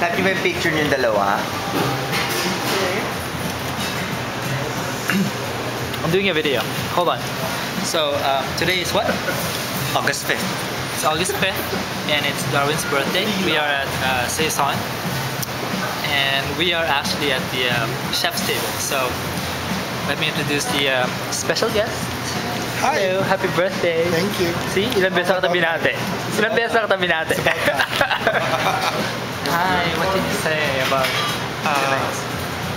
Happy ba yung picture niyong dalawa? I'm doing a video. Hold on. So today is what? August 5th. It's August 5th, and it's Darwin's birthday. We are at Saison, and we are actually at the chef's table. So let me introduce the special guest. Hi. Hello, happy birthday. Thank you. See, ilang beses na katabi natin. Ilang beses na katabi natin. Hi, what did you say about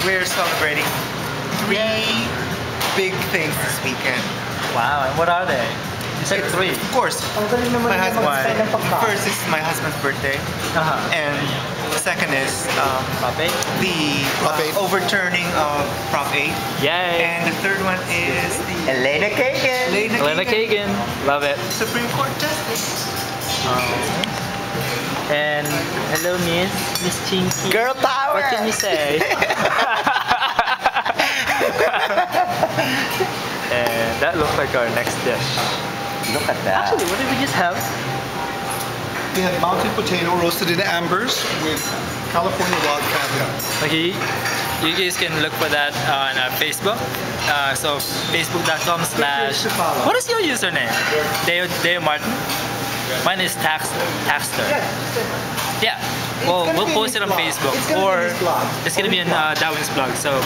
We're celebrating 3 big things this weekend. Wow, and what are they? You said 3. Of course, my husband's first is my husband's birthday, and the second is Pape? the Prop 8. overturning of Prop 8, Yay! and the third one is the Elena Kagan. Elena Kagan. Love it. Supreme Court Justice. And hello, Miss Chinky. Girl power. What can you say? And that looks like our next dish. Look at that. Actually, what did we just have? We had mountain potato roasted in ambers with California wild caviar. Okay, you guys can look for that on Facebook. So facebook.com/ What is your username? Deo Martin. Mine is Taxter. Yeah. Well, we'll post it on Facebook, or it's gonna be in Darwin's blog. So,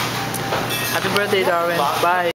happy birthday, Darwin. Bye.